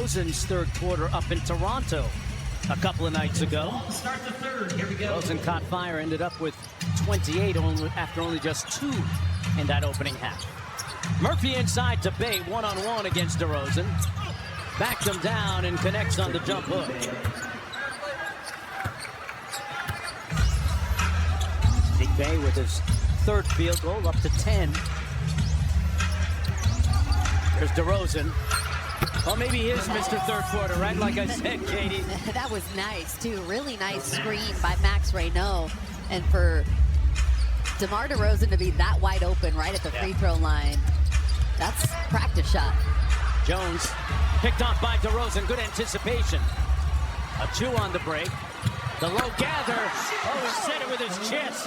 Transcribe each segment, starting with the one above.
DeRozan's third quarter up in Toronto a couple of nights ago. Start the third. Here we go. DeRozan caught fire, ended up with 28 after only just 2 in that opening half. Murphy inside to Bay, one-on-one against DeRozan. Backed him down and connects on the jump hook. Big Bay with his third field goal, up to 10. There's DeRozan. Well, maybe he is Mr. Third Quarter, right? Like I said, Katie. That was nice, too. Really nice screen by Max Reynaud. And for DeMar DeRozan to be that wide open right at the free throw line, that's practice shot. Jones picked off by DeRozan. Good anticipation. A chew on the break. The low gather. Oh, he set it with his chest.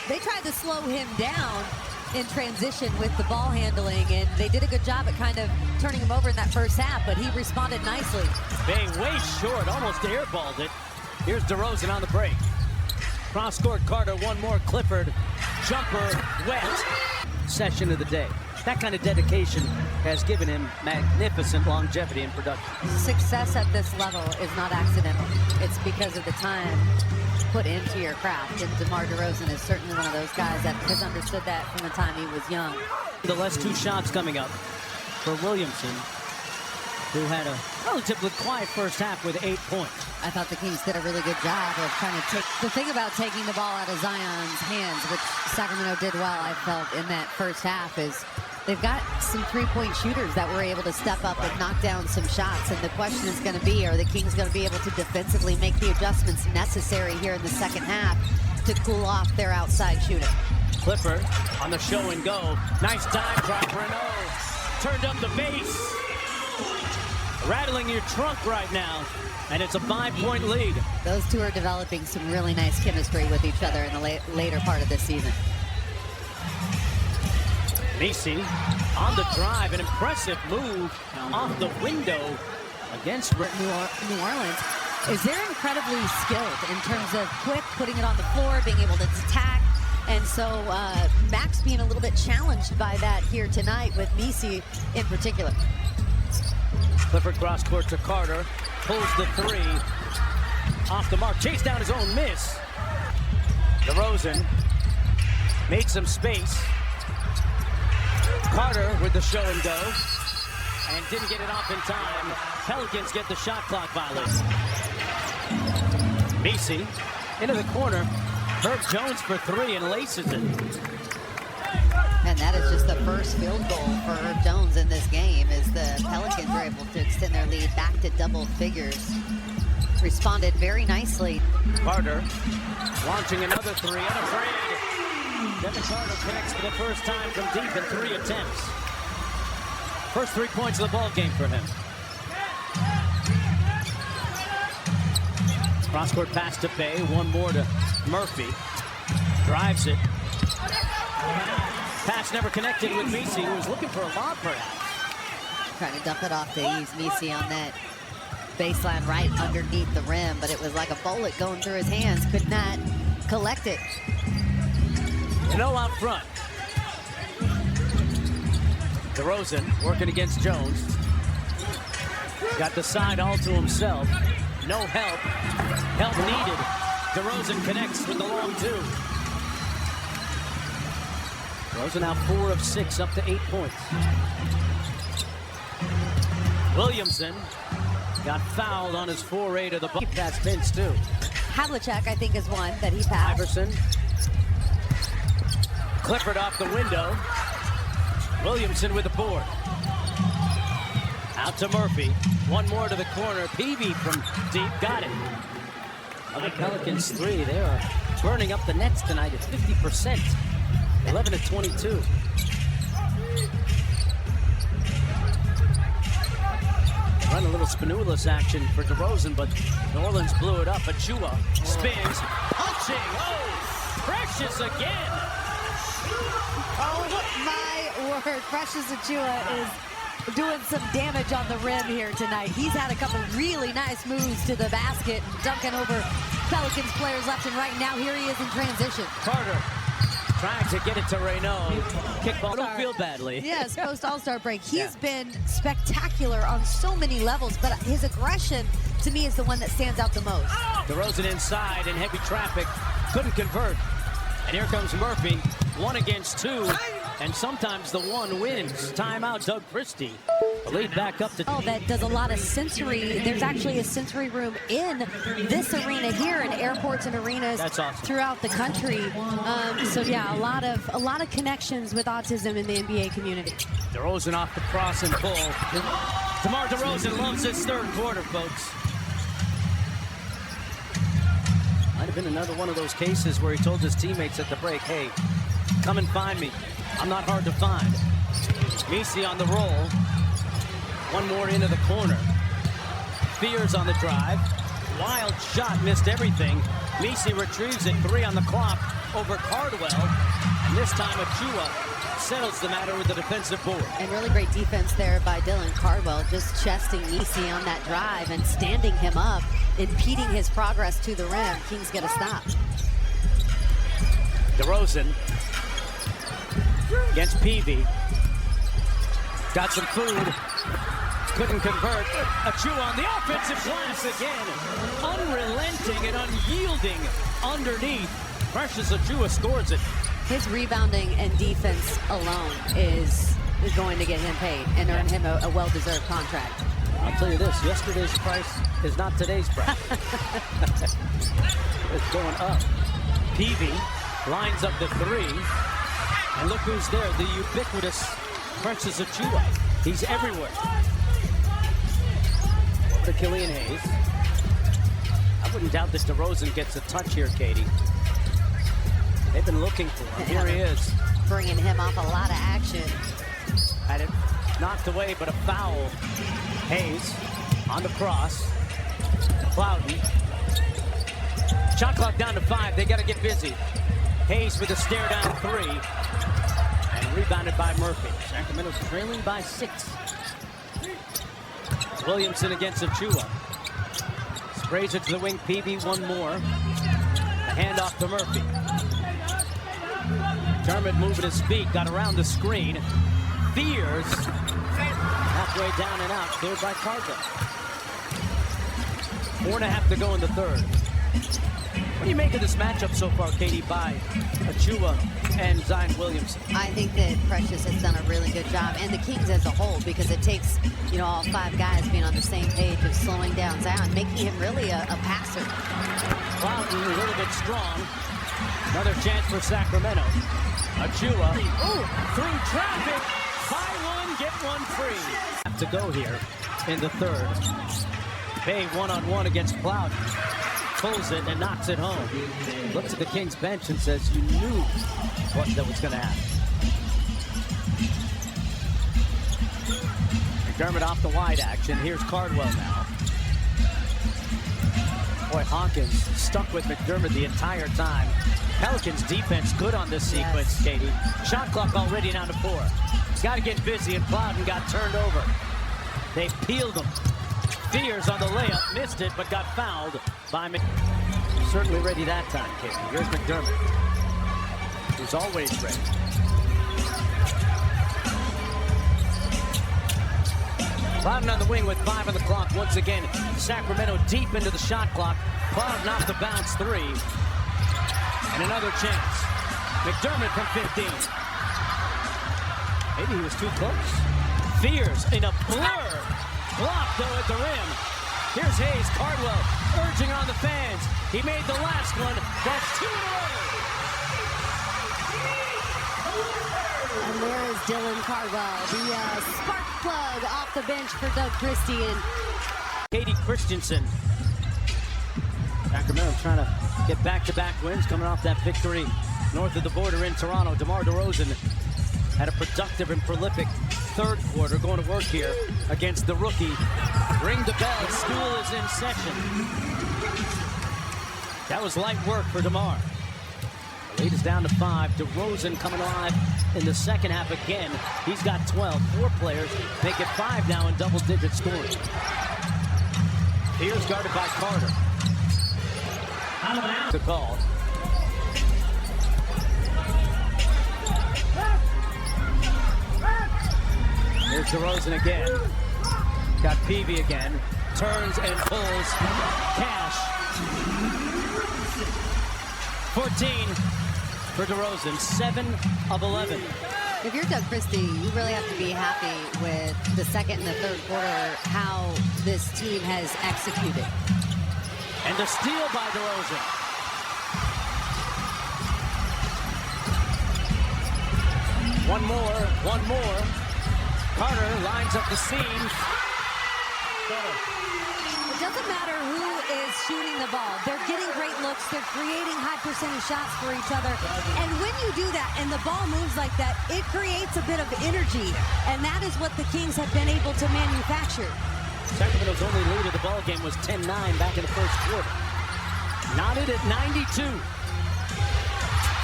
They tried to slow him down in transition with the ball handling, and they did a good job at kind of turning him over in that first half, but he responded nicely. Bay way short, almost airballed it. Here's DeRozan on the break. Cross-court Carter, one more. Clifford, jumper, wet. Session of the day. That kind of dedication has given him magnificent longevity in production. Success at this level is not accidental. It's because of the time put into your craft, and DeMar DeRozan is certainly one of those guys that has understood that from the time he was young. The last 2 shots coming up for Williamson, who had a relatively quiet first half with 8 points. I thought the Kings did a really good job of trying to take the thing about taking the ball out of Zion's hands, which Sacramento did well, I felt, in that first half, is they've got some three-point shooters that were able to step up and knock down some shots. And the question is going to be, are the Kings going to be able to defensively make the adjustments necessary here in the second half to cool off their outside shooting? Clifford on the show and go. Nice dive drop. Renault turned up the base. Rattling your trunk right now. And it's a 5-point lead. Those two are developing some really nice chemistry with each other in the later part of this season. Macy on the drive, an impressive move off the window against New Orleans. They're incredibly skilled in terms of quick, putting it on the floor, being able to attack. And so Max being a little bit challenged by that here tonight with Macy in particular. Clifford cross court to Carter, pulls the 3 off the mark, chased down his own miss. DeRozan made some space. Carter with the show and go, and didn't get it off in time. Pelicans get the shot clock violation. Macy into the corner. Herb Jones for 3 and laces it. And that is just the first field goal for Herb Jones in this game, as the Pelicans were able to extend their lead back to double figures. Responded very nicely. Carter launching another 3, unafraid. Devin Carter connects for the first time from deep in 3 attempts. First 3 points of the ball game for him. Cross-court pass to Bay, one more to Murphy. Drives it. Pass never connected with Macy, who was looking for a lob perhaps. Trying to dump it off to ease Macy on that baseline right underneath the rim, but it was like a bullet going through his hands. Could not collect it. No out front. DeRozan working against Jones. Got the side all to himself. No help. Help needed. DeRozan connects with the long 2. DeRozan now 4 of 6, up to 8 points. Williamson got fouled on his foray to the bucket. That's Vince too. Havlicek, I think, is one that he passed. Iverson. Clifford off the window. Williamson with the board. Out to Murphy. One more to the corner. Peavy from deep. Got it. Other Pelicans 3. They are burning up the nets tonight at 50%. 11 to 22. Run a little Spanulis action for DeRozan, but New Orleans blew it up. Achua spins. Punching. Oh, Precious again. Oh my word, Precious Achua is doing some damage on the rim here tonight. He's had a couple really nice moves to the basket, dunking over Pelicans players left and right. Now here he is in transition. Carter Trying to get it to Reynaud. Kickball, don't feel badly. Yes, post All-Star break. He's been spectacular on so many levels, but his aggression, to me, is the one that stands out the most. DeRozan inside in heavy traffic. Couldn't convert. And here comes Murphy. 1 against 2. And sometimes the one wins. Timeout, Doug Christie. The lead back up to... Oh, that does a lot of sensory. There's actually a sensory room in this arena here, in airports and arenas. That's awesome. Throughout the country. So yeah, a lot of connections with autism in the NBA community. DeRozan off the cross and pull. DeMar DeRozan loves his third quarter, folks. Might have been another one of those cases where he told his teammates at the break, hey, come and find me. I'm not hard to find. Messi on the roll. One more into the corner. Fears on the drive. Wild shot, missed everything. Messi retrieves it, 3 on the clock over Cardwell. And this time Achua settles the matter with the defensive board. And really great defense there by Dylan Cardwell, just chesting Messi on that drive and standing him up, impeding his progress to the rim. Kings get a stop. DeRozan against Peavy. Got some food. Couldn't convert. Achua on the offensive glass again. Unrelenting and unyielding underneath. Precious Achua scores it. His rebounding and defense alone is going to get him paid and earn him a well-deserved contract. I'll tell you this, yesterday's price is not today's price. It's going up. Peavy lines up the 3. And look who's there, the ubiquitous Precious Achua. He's everywhere. For Killian Hayes. I wouldn't doubt that DeRozan gets a touch here, Katie. They've been looking for him. Here he is. Bringing him off a lot of action. Had it knocked away, but a foul. Hayes on the cross. Cloudy. Shot clock down to 5. They got to get busy. Hayes with a stare down 3. And rebounded by Murphy. Sacramento's trailing by 6. Williamson against Achua. Sprays it to the wing. Peavy, one more. The handoff to Murphy. McDermott moving his feet, got around the screen. Fears. Halfway down and out, cleared by Cardwell. 4.5 to go in the third. What do you make of this matchup so far, Katie, by Achua and Zion Williamson? I think that Precious has done a really good job, and the Kings as a whole, because it takes, you know, all 5 guys being on the same page of slowing down Zion, making him really a passer. Cloudy a little bit strong. Another chance for Sacramento. Achua through traffic. Buy 1, get 1 free. Have to go here in the third. Bay one-on-one against Cloudy. Pulls it and knocks it home. Looks at the Kings bench and says, you knew what that was going to happen. McDermott off the wide action. Here's Cardwell now. Boy, Hawkins stuck with McDermott the entire time. Pelicans defense good on this sequence, Katie. Shot clock already down to 4. Got to get busy, and Plowden got turned over. They peeled him. Fears on the layup, missed it, but got fouled by McDermott. Certainly ready that time, Katie. Here's McDermott, who's always ready. Plowden on the wing with 5 on the clock. Once again, Sacramento deep into the shot clock. Plowden off the bounce 3. And another chance. McDermott from 15. Maybe he was too close. Fears in a blur. Blocked though at the rim. Here's Hayes. Cardwell urging on the fans. He made the last one. That's 2 in a row. And there is Dylan Cardwell, the spark plug off the bench for Doug Christie. And Katie Christensen. Sacramento trying to get back-to-back wins, coming off that victory north of the border in Toronto. DeMar DeRozan had a productive and prolific third quarter, going to work here against the rookie. Ring the bell, school is in session. That was light work for DeMar. The lead is down to 5. DeRozan coming alive in the second half again. He's got 12. 4 players make it 5 now in double-digit scoring. Here's guarded by Carter. The call. Here's DeRozan again. Got Peavy again. Turns and pulls. Cash. 14 for DeRozan. 7 of 11. If you're Doug Christie, you really have to be happy with the second and the third quarter, how this team has executed. And the steal by DeRozan. One more. Carter lines up the seam. It doesn't matter who is shooting the ball. They're getting great looks. They're creating high percentage shots for each other. And when you do that and the ball moves like that, it creates a bit of energy. And that is what the Kings have been able to manufacture. Sacramento's only lead of the ball game was 10-9 back in the first quarter. Knotted at 92.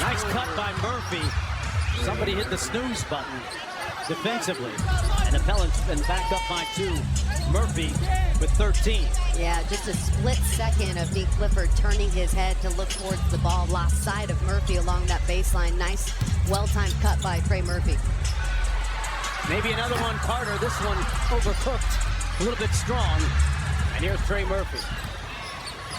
Nice cut by Murphy. Somebody hit the snooze button defensively. And the Pelicans been back up by 2. Murphy with 13. Yeah, just a split second of Nick Clifford turning his head to look towards the ball. Lost sight of Murphy along that baseline. Nice, well-timed cut by Trey Murphy. Maybe another one, Carter. This one overcooked, a little bit strong. And here's Trey Murphy.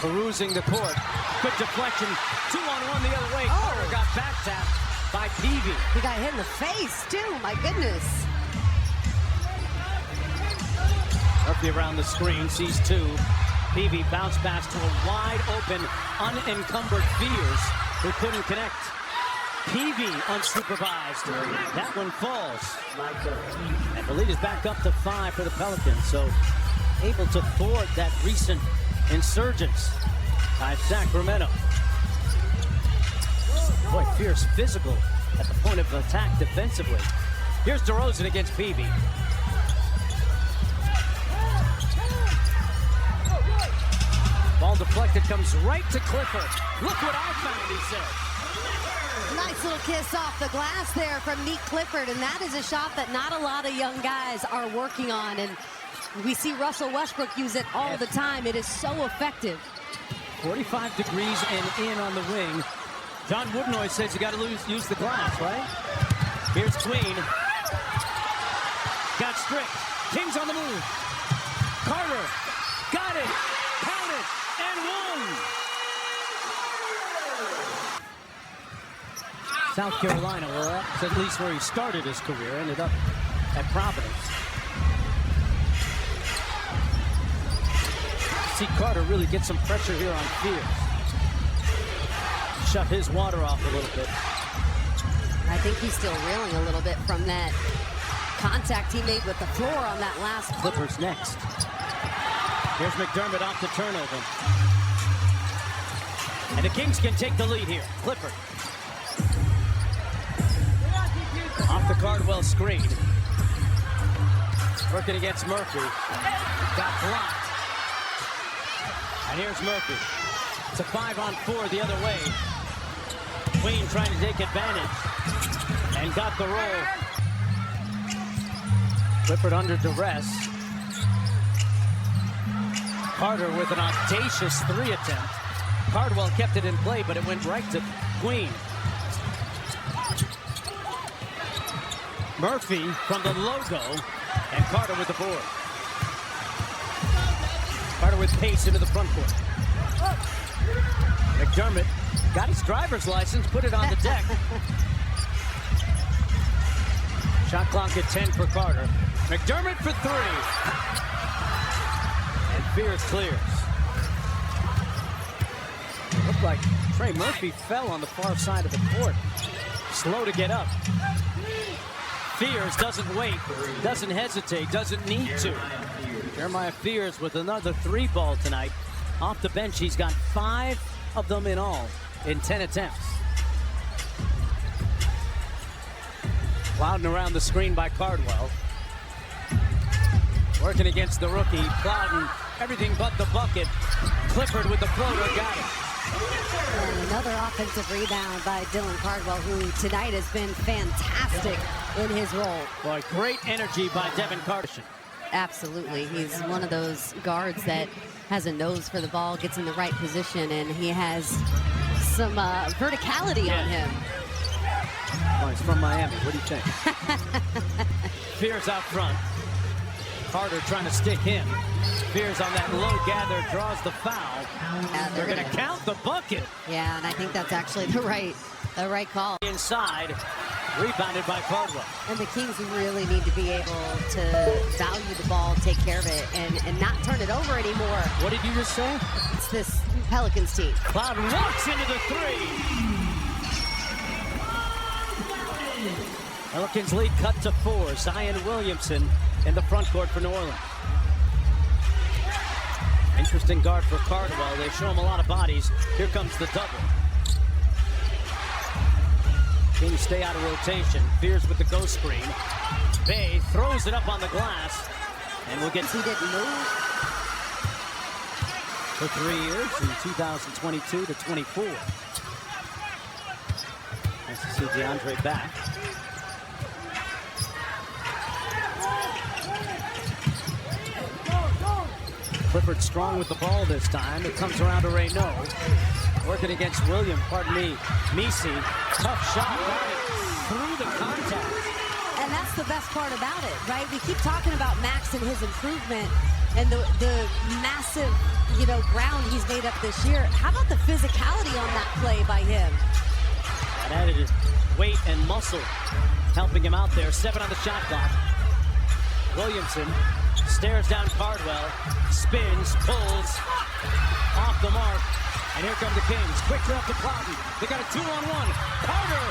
Perusing the court. Good deflection. 2-on-1 the other way. Carter got back tapped by Peavy. He got hit in the face, too. My goodness. Murphy around the screen, sees 2. Peavy bounce pass to a wide-open, unencumbered Fears, who couldn't connect. Peavy unsupervised. That one falls. And the lead is back up to 5 for the Pelicans, so able to thwart that recent insurgence by Sacramento. Boy, fierce physical at the point of attack defensively. Here's DeRozan against Peavy. Ball deflected, comes right to Clifford. Look what I found, he said. Nice little kiss off the glass there from Nick Clifford, and that is a shot that not a lot of young guys are working on, and we see Russell Westbrook use it all the time. It is so effective. 45 degrees and in on the wing. John Woodnoy says you got to use the glass, right? Here's Queen. Got stripped. Kings on the move. Carter got it. Counted and won. South Carolina, well, that's at least where he started his career. Ended up at Providence. See Carter really get some pressure here on Fears. Shut his water off a little bit. I think he's still reeling a little bit from that contact he made with the floor on that last. Clippers next. Here's McDermott off the turnover. And the Kings can take the lead here. Clifford. Off the Cardwell screen. Working against Murphy. Got blocked. And here's Murphy. It's a 5-on-4 the other way. Queen trying to take advantage. And got the roll. Clifford under duress. Carter with an audacious 3 attempt. Cardwell kept it in play, but it went right to Queen. Murphy from the logo, and Carter with the board. Carter with pace into the front court. McDermott got his driver's license, put it on the deck. Shot clock at 10 for Carter. McDermott for 3. And Fears clears. It looked like Trey Murphy fell on the far side of the court. Slow to get up. Fears doesn't wait, doesn't hesitate, doesn't need to. Jeremiah Fears with another 3 ball tonight. Off the bench, he's got 5 of them in all in 10 attempts. Plowden around the screen by Cardwell. Working against the rookie, Plowden, everything but the bucket. Clifford with the floater, got it. And another offensive rebound by Dylan Cardwell, who tonight has been fantastic in his role. Boy, great energy by Devin Carter. Absolutely. He's one of those guards that has a nose for the ball, gets in the right position, and he has some verticality on him. Well, he's from Miami. What do you think? Fears out front. Carter trying to stick him. Fears on that low gather, draws the foul. They're going to count the bucket. Yeah, and I think that's actually the right call. Inside, rebounded by Cardwell. And the Kings really need to be able to value the ball, take care of it, and not turn it over anymore. What did you just say? It's this Pelicans team. Cloud walks into the three. Pelicans lead cut to 4. Zion Williamson in the front court for New Orleans. Interesting guard for Cardwell. They show him a lot of bodies. Here comes the double. Kings stay out of rotation. Fears with the ghost screen. Bay throws it up on the glass. And we'll get... He didn't move. For 3 years, from 2022 to 24. Nice to see DeAndre back. Clifford strong with the ball this time. It comes around to Reynaud. Working against William, Misi. Tough shot, got it through the contact. And that's the best part about it, right? We keep talking about Max and his improvement and the massive, ground he's made up this year. How about the physicality on that play by him? That added weight and muscle helping him out there. 7 on the shot clock. Williamson stares down Cardwell, spins, pulls, off the mark, and here come the Kings. Quick throw up to Cloughton. They got a 2-on-1. Carter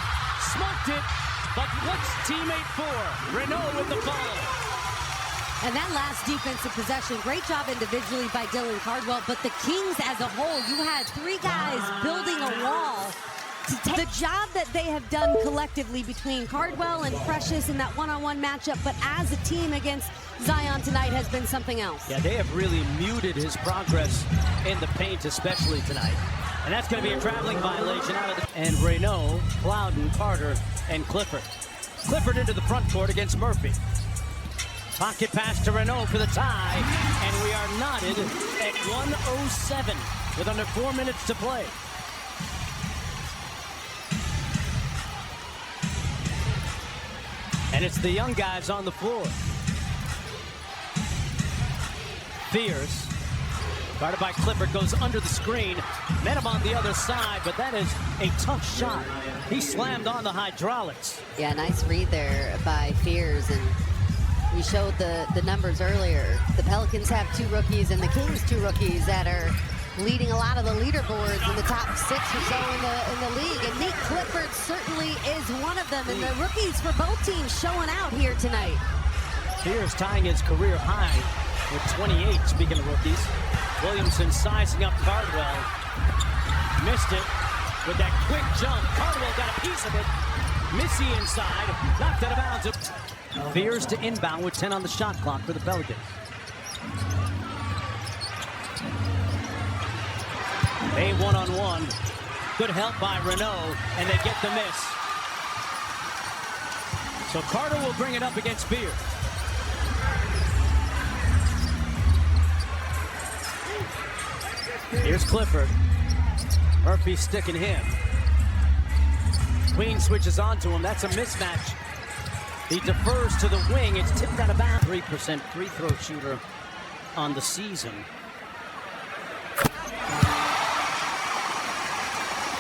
smoked it, but what's teammate for? Reynaud with the follow. And that last defensive possession, great job individually by Dylan Cardwell, but the Kings as a whole, you had 3 guys building a wall. The job that they have done collectively between Cardwell and Precious in that one-on-one matchup, but as a team against Zion tonight has been something else. Yeah, they have really muted his progress in the paint, especially tonight. And that's going to be a traveling violation out of the... And Reynaud, Clouden, Carter, and Clifford. Clifford into the front court against Murphy. Pocket pass to Reynaud for the tie, and we are knotted at 1:07 with under 4 minutes to play. And it's the young guys on the floor. Fears, guarded by Clifford, goes under the screen. Met him on the other side, but that is a tough shot. He slammed on the hydraulics. Yeah, nice read there by Fears, and we showed the numbers earlier. The Pelicans have 2 rookies, and the Kings 2 rookies that are leading a lot of the leaderboards in the top 6 or so in the league. And Nate Clifford certainly is one of them, and the rookies for both teams showing out here tonight. Fears tying his career high with 28, speaking of rookies. Williamson sizing up Cardwell. Missed it with that quick jump. Cardwell got a piece of it. Missy inside, knocked out of bounds. Fears to inbound with 10 on the shot clock for the Pelicans. A one-on-one. Good help by Reynaud, and they get the miss. So Carter will bring it up against Fears. Here's Clifford. Murphy sticking him. Queen switches onto him. That's a mismatch. He defers to the wing. It's tipped out of bounds. 3% free throw shooter on the season.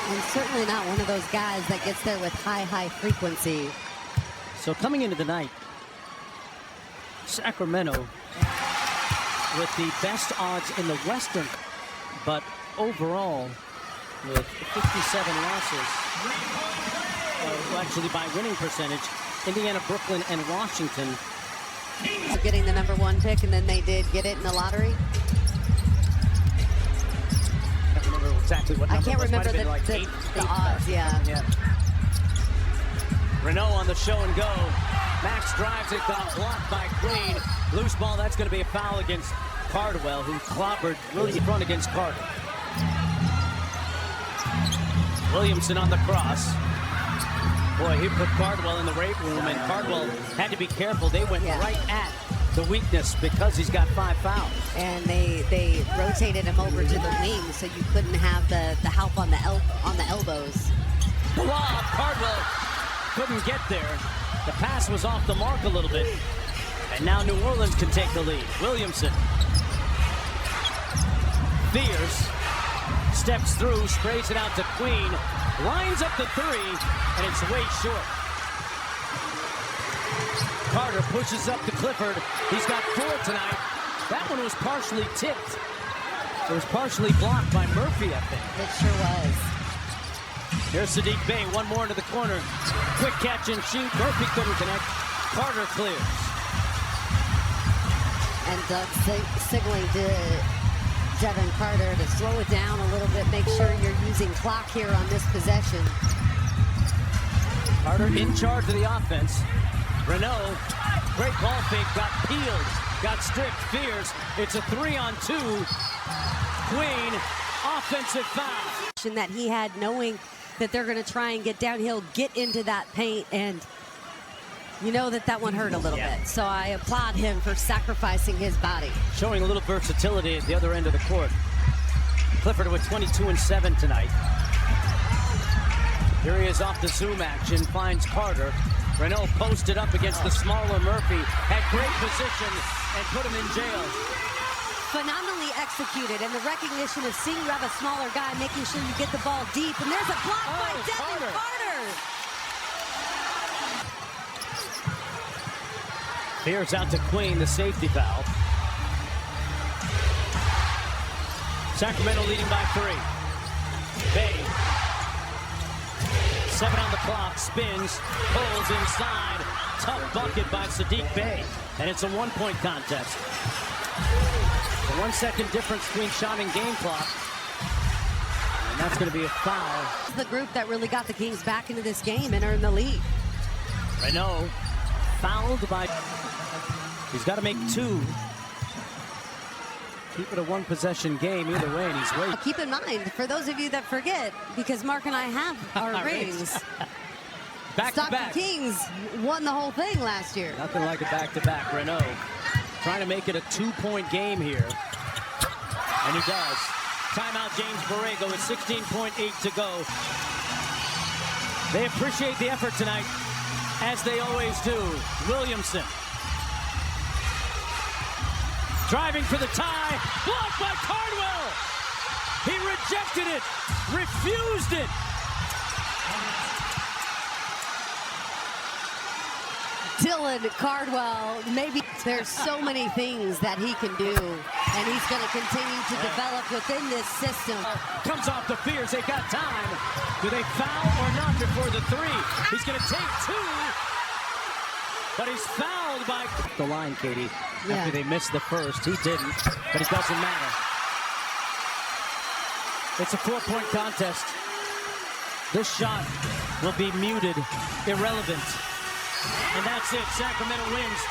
And certainly not one of those guys that gets there with high frequency. So coming into the night, Sacramento with the best odds in the Western, but overall with 57 losses, actually by winning percentage, Indiana, Brooklyn, and Washington. Getting the #1 pick, and then they did get it in the lottery. I can't remember exactly what number. I can't remember the odds, yeah. Reynaud on the show and go. Max drives it, got blocked by Queen. Loose ball, that's going to be a foul against Cardwell, who clobbered really in front against Carter. Williamson on the cross. Boy, he put Cardwell in the rape room, and Cardwell had to be careful. They went right at the weakness because he's got 5 fouls. And they rotated him over to the wing, so you couldn't have the help on the elbows. The lob, Cardwell couldn't get there. The pass was off the mark a little bit. And now New Orleans can take the lead. Williamson. Fierce. Steps through, sprays it out to Queen. Lines up the three, and it's way short. Carter pushes up to Clifford. He's got 4 tonight. That one was partially tipped. It was partially blocked by Murphy, I think. It sure was. Here's Sadiq Bey, one more into the corner. Quick catch and shoot. Murphy couldn't connect. Carter clears. And Doug signaling to Devin Carter to slow it down a little bit. Make sure you're using clock here on this possession. Carter in charge of the offense. Renault, great ball fake, got peeled, got stripped. Fierce. It's a 3-on-2. Queen, offensive foul. That he had, knowing that they're going to try and get downhill, get into that paint, and you know that one hurt a little bit. So I applaud him for sacrificing his body. Showing a little versatility at the other end of the court. Clifford with 22 and 7 tonight. Here he is off the zoom action, finds Carter. Renault posted up against the smaller Murphy, had great position and put him in jail. Phenomenally executed, and the recognition of seeing you have a smaller guy, making sure you get the ball deep, and there's a block by Devin Carter. Fierce out to Queen, the safety foul. Sacramento leading by 3. Bey. 7 on the clock, spins, pulls inside. Tough bucket by Sadiq Bey. And it's a 1-point contest. The 1 second difference between shot and game clock. And that's going to be a foul. This is the group that really got the Kings back into this game and are in the lead. Renault fouled by... He's got to make 2. Keep it a 1-possession game either way, and he's waiting. Keep in mind, for those of you that forget, because Mark and I have our rings, back-to-back. Kings won the whole thing last year. Nothing like a back-to-back. Renault trying to make it a 2-point game here. And he does. Timeout, James Borrego with 16.8 to go. They appreciate the effort tonight, as they always do. Williamson. Driving for the tie, blocked by Cardwell. He rejected it, refused it. Dylan Cardwell, maybe there's so many things that he can do, and he's going to continue to develop within this system. Comes off the Fierce, they got time. Do they foul or not before the 3? He's going to take 2. But he's fouled by the line, Katie. After they missed the first, he didn't, but it doesn't matter. It's a 4-point contest. This shot will be muted, irrelevant. And that's it. Sacramento wins.